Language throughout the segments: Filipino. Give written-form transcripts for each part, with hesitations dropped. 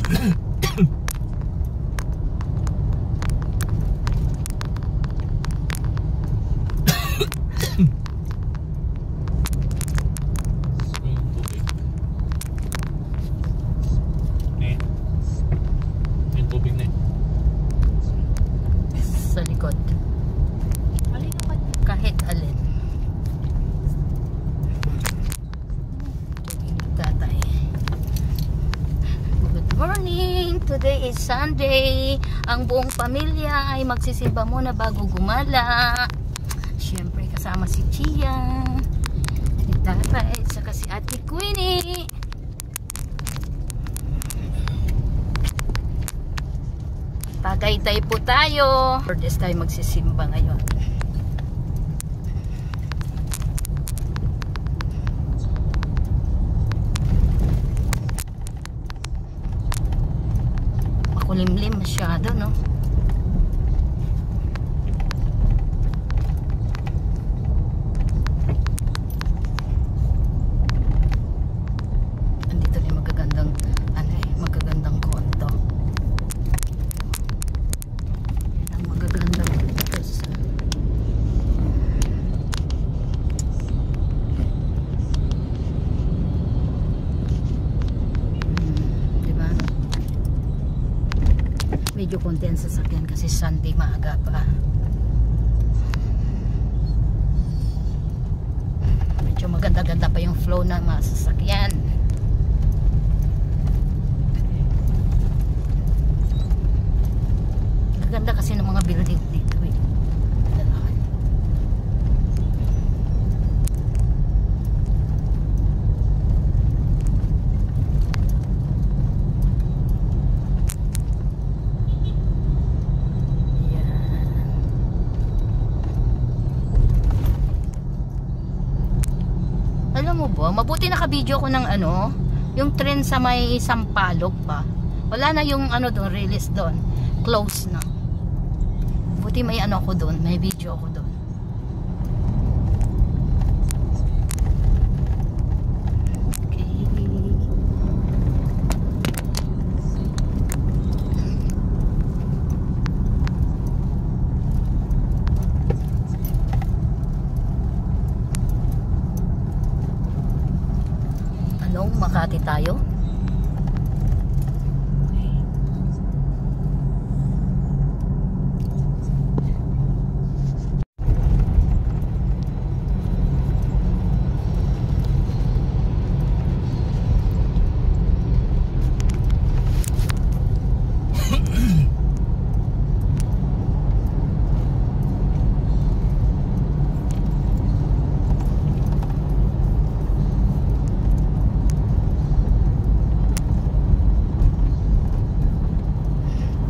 Sa likod. Kahit alin. Tatay. Good morning! Today is Sunday. Ang buong pamilya ay magsisimba muna bago gumala. Siyempre kasama si Chia, si Tatay, saka si Ate Queenie. Tagaytay po tayo. For this time magsisimba ngayon. Makulimlim masyado, no? Andito din magagandang magagandang kondo. Yan ang magagandang house. Diba? Medyo konti ang sasakyan kasi Sunday maaga pa. Medyo maganda-ganda pa yung flow ng mga sasakyan. Ganda kasi ng mga building dito eh. Alam mo ba, mabuti naka-video ko ng yung trend sa may Sampaloc ba. Wala na yung doon, release doon. Close na. Buti may ko doon, may video ako doon. Okay. Makati tayo.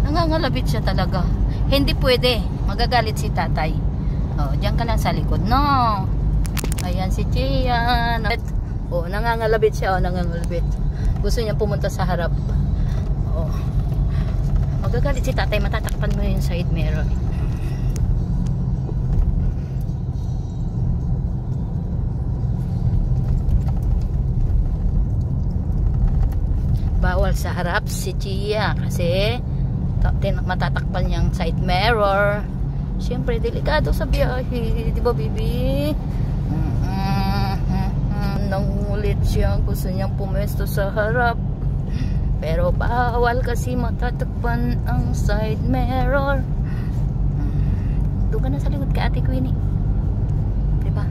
Nangangalabit siya talaga. Hindi pwede. Magagalit si Tatay. Oh, diyan ka lang sa likod. No. Ayan si Chia. Oh, nangangalabit siya. Oh, nangangalabit. Gusto niya pumunta sa harap. Oh. Magagalit si Tatay. Matatakpan mo yung side mirror. Bawal sa harap si Chia kasi matatakpan niyang side mirror. Siyempre delikado sa biyahe, di ba bibi? Nangulit siya, gusto niyang pumesto sa harap, pero bawal kasi matatakpan ang side mirror. Doon ka na sa likod ka, Ate Queenie, di ba?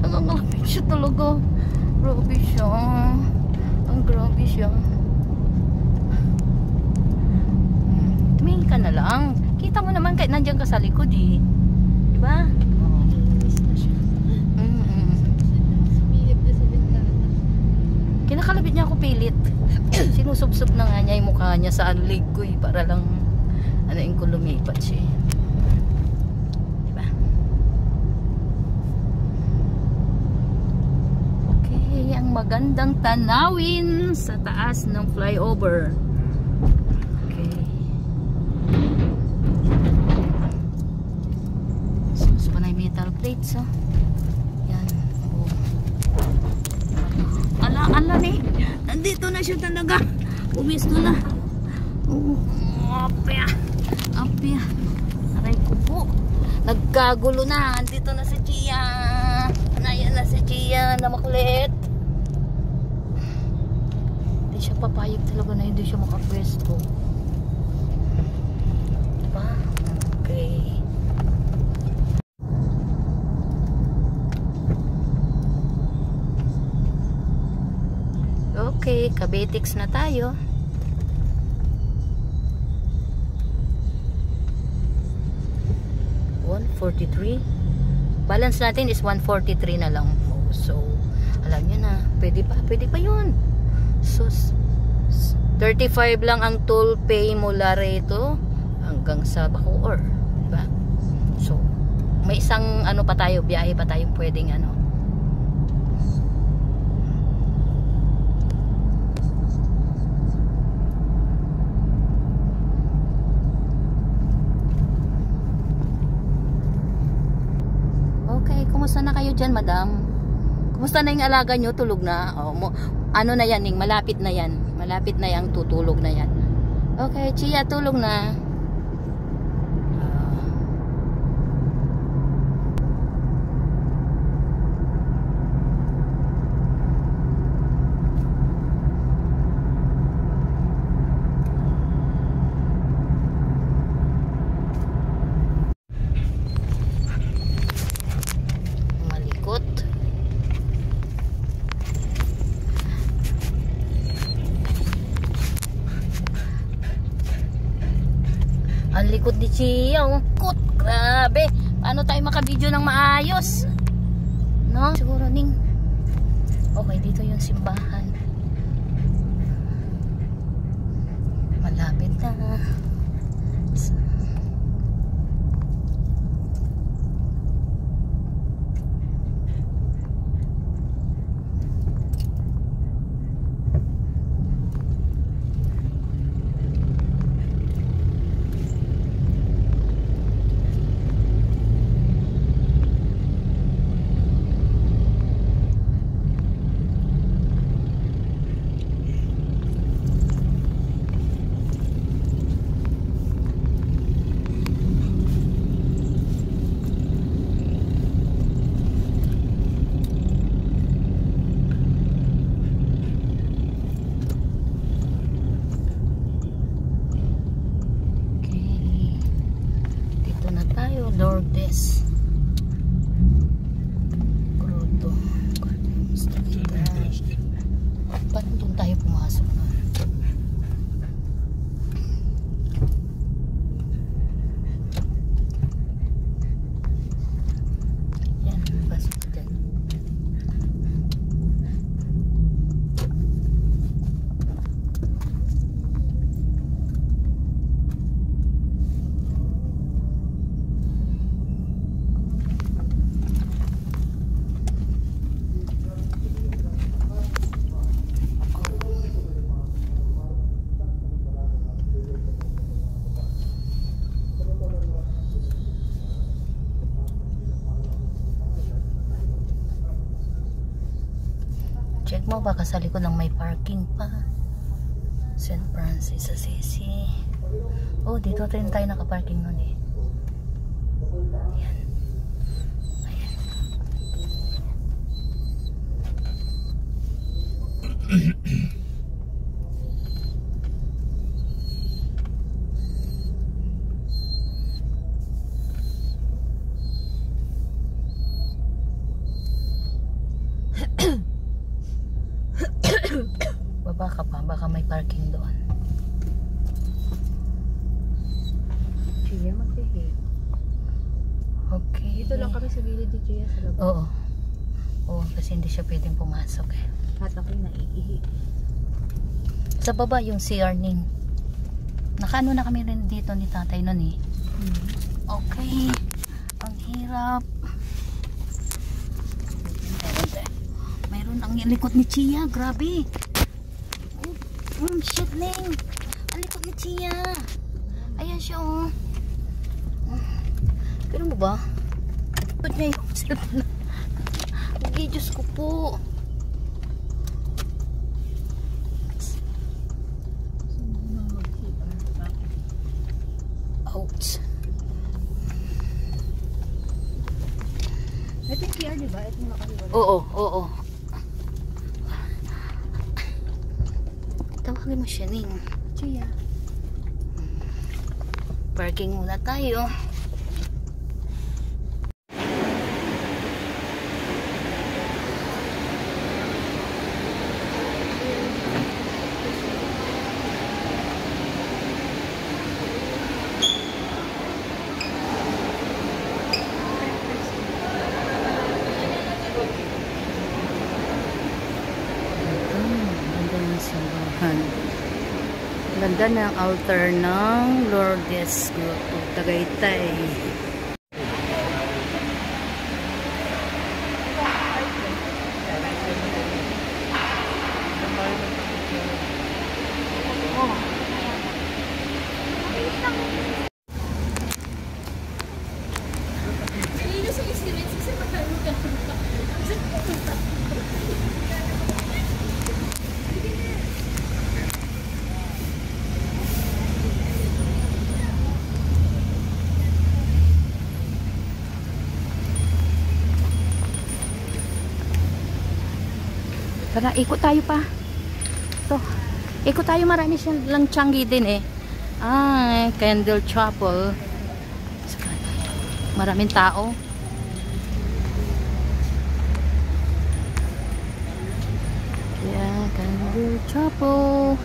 Nangangalapit siya talaga. Grabe siya. Ang grabe siya. Tumingin ka na lang. Kita mo naman kahit nandiyan ka sa likod eh. Diba? Oh, na siya. Kinakalabit niya ako pilit. Sinusubsob na nga niya yung mukha niya sa leg ko eh. Para lang yung lumipat siya. Magandang tanawin sa taas ng flyover. Okay. toilets, oh. Yan. Oh. Ala ni. Nandito na siya talaga. Umisto na. Oh. Apya. Aray ko po. Nagkagulo na. Andito na si Chia. Ayan na si Chia na makulit. Hindi siya papayag talaga na hindi siya makapwesto. Diba? Okay. Okay, Kabetix na tayo. $143. Balance natin is 143 na lang. So, alam nyo na, pwede pa yun. So, 35 lang ang toll pay mula rito hanggang sa Bacoor. Diba? So, may isang ano pa tayo, biyahe pa tayong pwedeng ano. Okay, kumusta na kayo dyan, madam? Kumusta na yung alaga nyo? Tulog na? Ano na yan, malapit na yan. Malapit na yung tutulog na yan. Okay, Chia, tulog na. Ang likod ni Chia, kot, grabe. Paano tayo makabidyo ng maayos? No? Siguro ning okay, dito yung simbahan. Malapit na. Lourdes Grotto. Paano doon tayo pumasok na? Yan, pasok dyan. Check mo baka sa likod ng may parking pa. St. Francis Assisi. Oh, dito rin tayo nakaparking nun eh. Ayan. Ayan. Baba ka pa, baka may parking doon. Chia, magpihi. Okay. Dito lang kami sa gilid ni Chia sa labas. Oo. Oo, kasi hindi siya pwedeng pumasok eh. At ako'y naiihi. Sa baba yung CR ning. Nakaano na kami rin dito ni tatay nun eh. Okay. Ang hirap. Mayroon ang likod ni Chia. Grabe. Shit, Ning. Ang likod ni Chia. Ayan siya, oh. Pero mo ba? Ba't niya yung cellphone? Okay, Diyos ko po. Ouch. Ito yung PR, diba? Ito yung nakahiwalay. Oo. Tawagin mo siya, Ning. Chia. Parking muna tayo. Ganda ng altar ng Lourdes Grotto, Tagaytay. Tara, ikot tayo pa. Ito. Ikot tayo, marami siyang Changi din eh. Ay, Candle Chapel. Maraming tao. Yeah, Candle Chapel.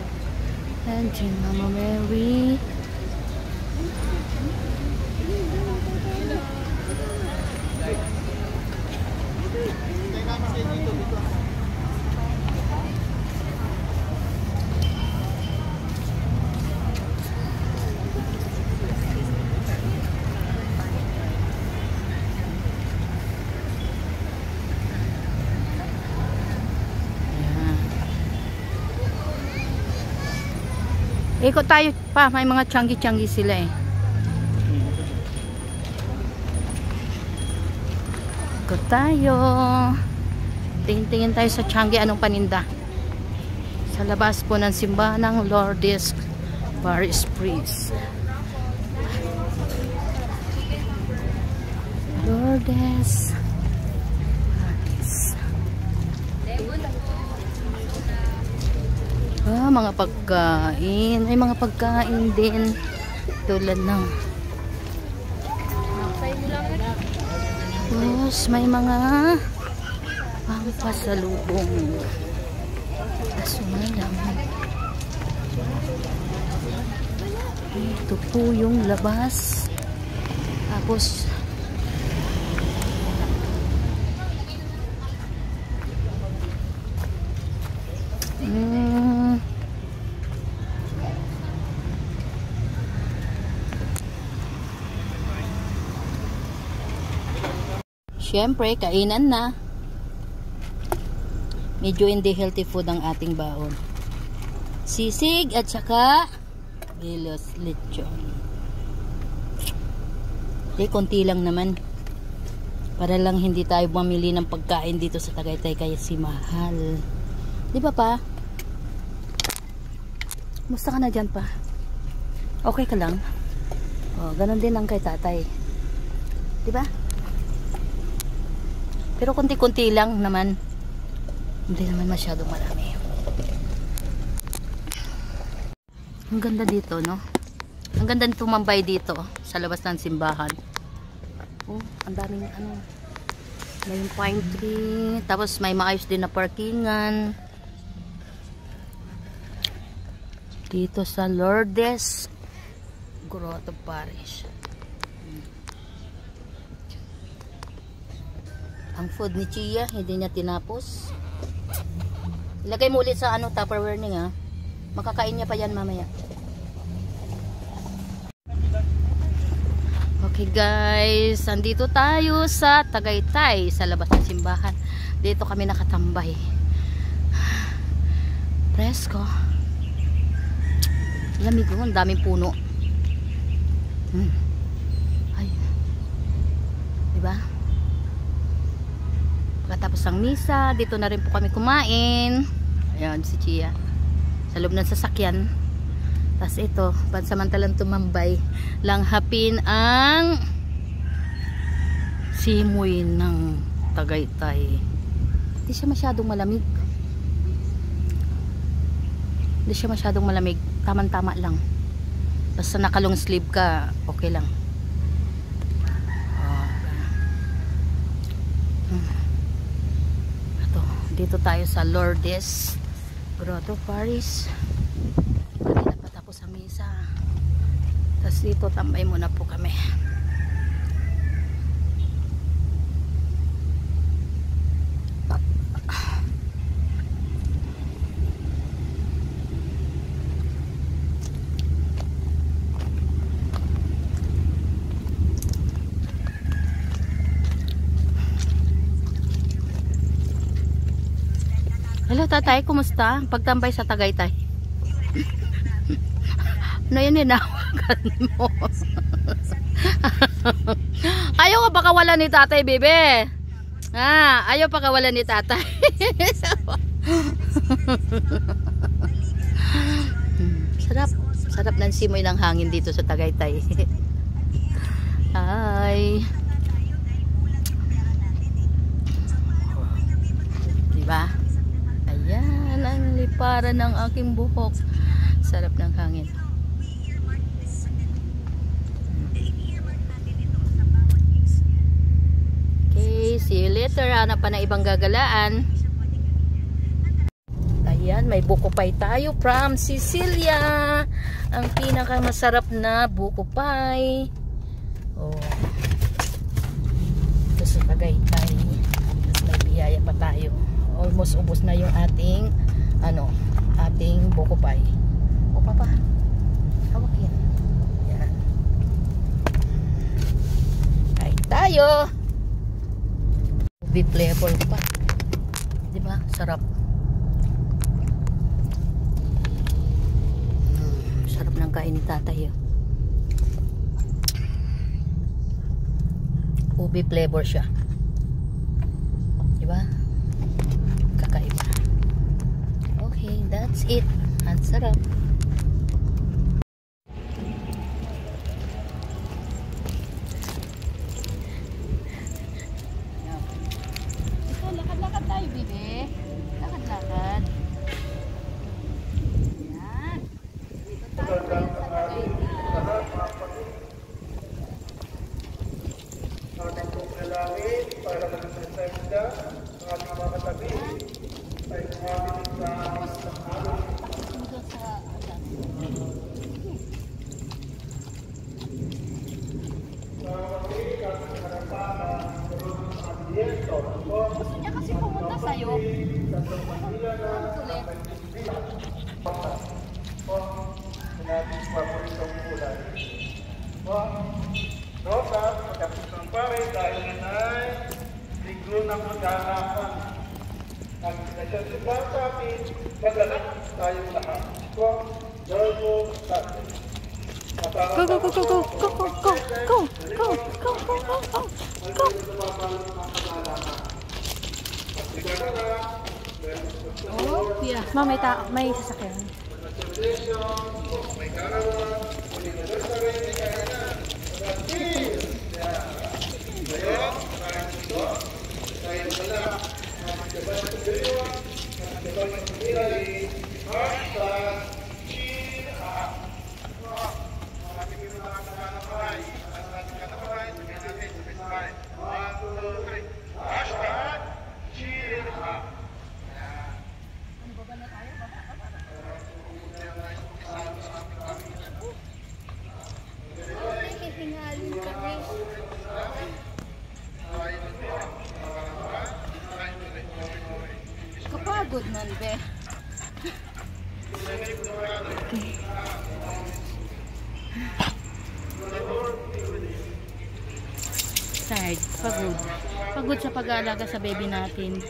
And Mama Mary. Ikot tayo pa, may mga Changi-Changi sila eh. Ikot tayo. Tingin-tingin tayo sa Changi, anong paninda. Sa labas po ng simbahan ng Lourdes Parish Priest. Lourdes mga pagkain. May mga pagkain din. Tulad ng tapos may mga pampasalubong. Asumalam. Ito po yung labas. Tapos syempre, kainan na. Medyo hindi healthy food ang ating baon. Sisig at saka bilos lechon. Konti lang naman. Para lang hindi tayo mamili ng pagkain dito sa Tagaytay kaya si mahal. Di ba pa? Musta ka na dyan pa? Okay ka lang? Oh, ganun din ang kay tatay. Di ba? Pero kunti-kunti lang naman. Hindi naman masyadong marami. Ang ganda dito, no? Ang ganda tumambay dito sa labas ng simbahan. Oh, ang daming ano. May pine tree. Tapos may maayos din na parkingan. Dito sa Lourdes Grotto Parish. Ang food ni Chia, hindi niya tinapos. Ilagay mo ulit sa ano, Tupperware niya. Makakain niya pa yan mamaya. Okay guys, andito tayo sa Tagaytay, sa labas ng simbahan. Dito kami nakatambay. Presko. Lamig ko, ang daming puno. Ay. Diba? Pagkatapos ng misa, dito na rin po kami kumain. Ayan si Chia sa loob ng sasakyan. Tapos ito, pansamantalang tumambay, langhapin ang simoy ng Tagaytay. Hindi siya masyadong malamig. Hindi siya masyadong malamig. Tama-tama lang. Basta nakalong sleeve ka, okay lang. Ito, dito tayo sa Lourdes Grotto, Paris. Kanina pa tapos ang misa. Tapos dito tambay muna po kami. Hello tatay, kumusta? Pagtambay sa Tagaytay. Ano yan hinawakan mo? Ayaw ka baka wala ni tatay, bebe. Ayaw pa kawalan ni tatay. Sarap. Sarap ng simoy ng hangin dito sa Tagaytay. Ay. Diba? Ayan ang liparan ng aking buhok. Sarap ng hangin. Okay, see you later. Hanap pa na ibang gagalaan. Ayan, may buko pie tayo from Sicilia. Ang pinakamasarap na buko pie. Oh. Ito sa Tagaytay. Tapos may biyaya pa tayo. Almost ubos na yung ating ating buko pie. O papa, hawak yan. Yan. Kain tayo. Ubi flavor pa. Diba? Sarap. Sarap ng kain ni tatay. Ubi flavor siya. Diba? Kakaiba. Okay, that's it. Ang sarap. Ito, lakad-lakad tayo, bibi. Lakad-lakad. Yan. Dito tayo sa Tagaytay. Ating pong nalangin para mag-presensya ng ating mga katabi ay kumabilis sa araw. Gusto niya kasi pumunta sa'yo. Natin paboritong kulay. Rosa, magkapit ng pare, dahil nanay, siguro ng mag-aarapan. Ang pinasyansipar sa atin, maganak tayong lahat. Verbo natin. Go, go, go, go, go, go, go, go, go, go, go, go, go, go. Oh, yeah. Ma, may sasakyan. Kapagod man, be. Tired, pagod. Pagod sa pag-aalaga sa baby natin.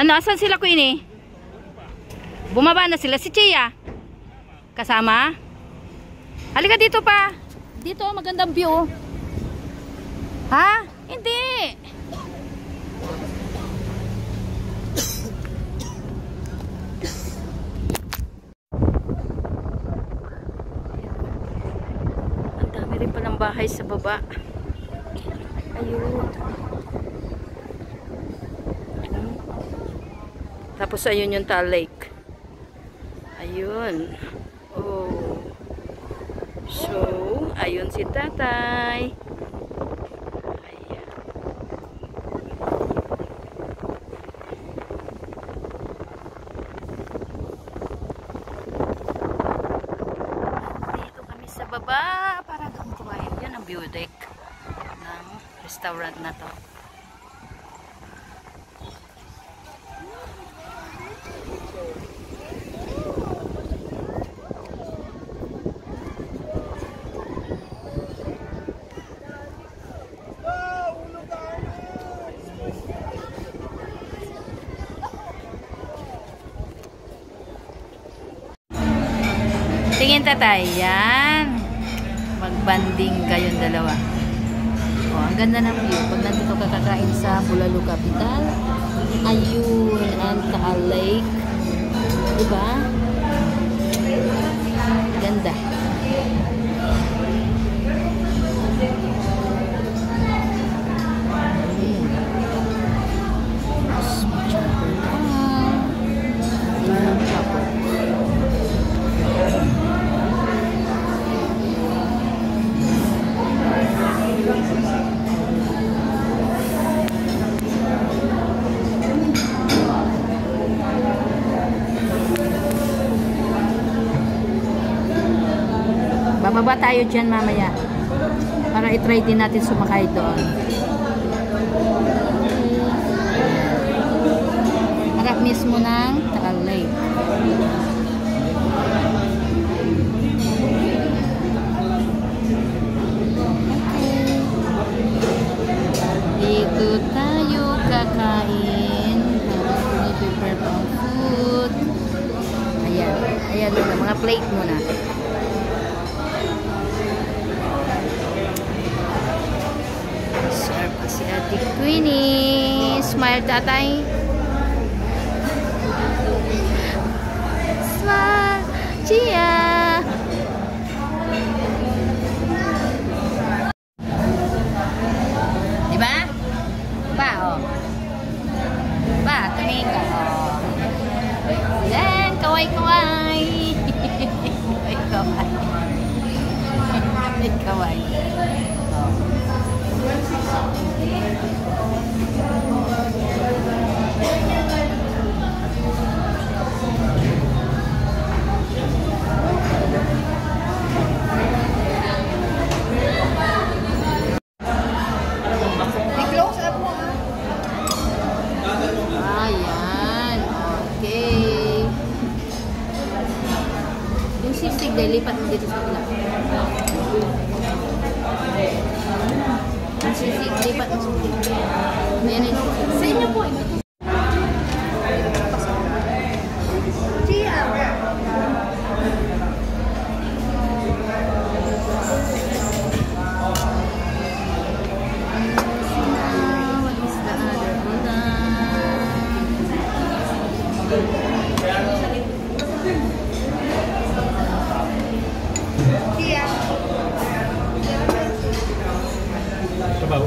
Ano, asan sila Queenie? Bumaba na sila. Si Chia? Kasama? Halika dito pa. Dito, magandang view. Ha? Hindi. Ang dami rin palang bahay sa baba. Ayun. Tapos ayun yung Taal Lake. Ayun. Oh. So, ayun si tatay. Ayan. Dito kami sa baba para doon kumain. Yan ang view deck ng restaurant na to. Tingin tatay, yan. Magbanding kayong dalawa. Oh, ang ganda ng view. Pag nandito ka kakain sa Bulalo Capital. Ayun, ang Taal Lake. Diba? Ganda. Bababa tayo dyan mamaya para i-try din natin sumakay doon. Harap mismo ng Taal Lake. Dito tayo kakain. Para prepare pang food. Ayan. Ayan na mga plate muna. Si Ate Queenie. Smile tatay. Smile. Chia. Diba? Ba, oh. Ba, tumingin ka. Oh. Yan, kaway-kaway. Kaway-kaway. Kaway-kaway. Oh. Ayan, okay. Yung sisig, lipat mo dito sa kabila. Yung sisig, lipat mo sa kabila. Ayan ito. Sa inyo po. Chia. Sabaw.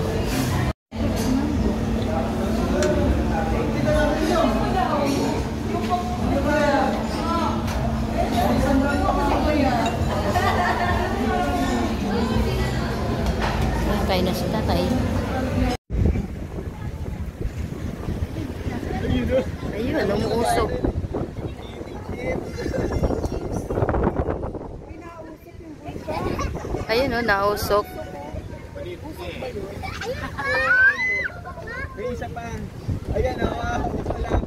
Kain na si tatay. Ayun, umuusok. Ayun, oh, nausok. May isa pa. Ayan, isa lang.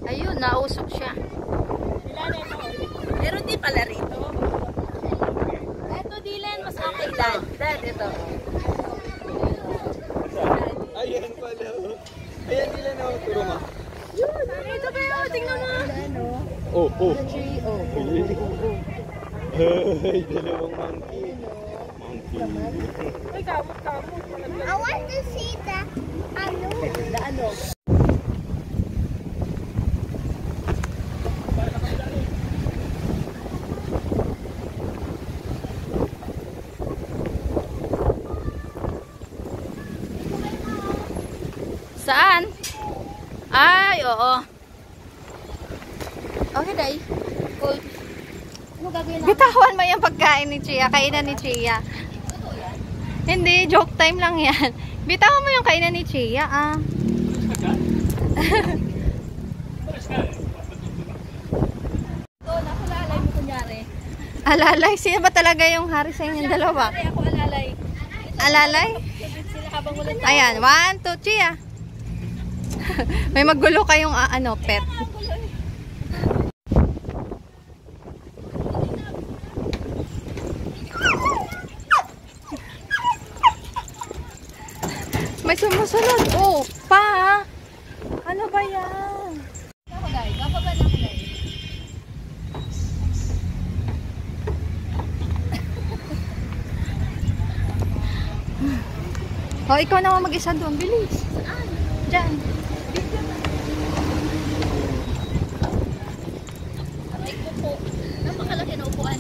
Ayun, nausok siya. Meron din pala rito. Eto, Dylan, mas okay dad. Dad, ito. Ayan pala. Ayan sila na, turo ma. Ito kayo, tingnan mo. Oh, oh. The tree, oh. Hey, dalawang monkey. Ay, kamot. I want to see the ano. Saan? Ay, oo. Okay, day. Cool. Ano gagawin natin? Bitawan mo yung pagkain ni Chia, kainan ni Chia. Hindi, joke time lang yan. Bitawan mo yung kainan ni Chia, ah. Ito, nakulalay mo kunyari. Alalay, sino ba talaga yung hari sa inyong dalawa? Ay, ako alalay. Alalay? Sila habang walang Ayan, 1, 2, Chia. May magulo kayong ano, pet. May sumusunod. Oh, pa. Ano ba yan? Ako, day. Bababa na ako, day. Oh, ikaw naman mag-isa doon. Bilis. Diyan. Ay, upo. Napakalaki na upuan.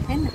Ayan na.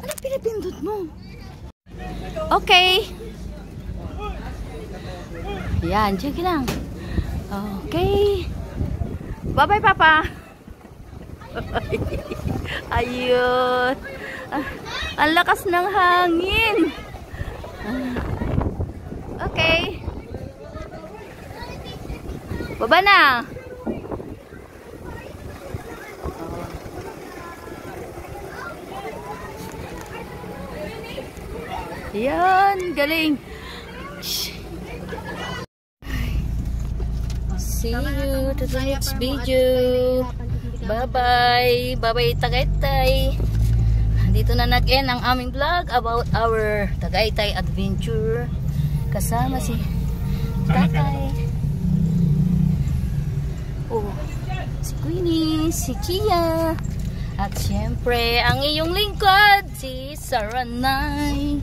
Anong pinipindot mo? Okay. Yan, check lang. Okay. Bye-bye, Papa. Ayun. Ang lakas ng hangin. Okay. Baba na. Yan, galing. See you to the next video. Bye-bye. Bye-bye, Tagaytay. Dito na nag-end ang aming vlog about our Tagaytay adventure. Kasama si Tatay. Oh, si Queenie, si Kia. At syempre, ang iyong lingkod, si Saranay.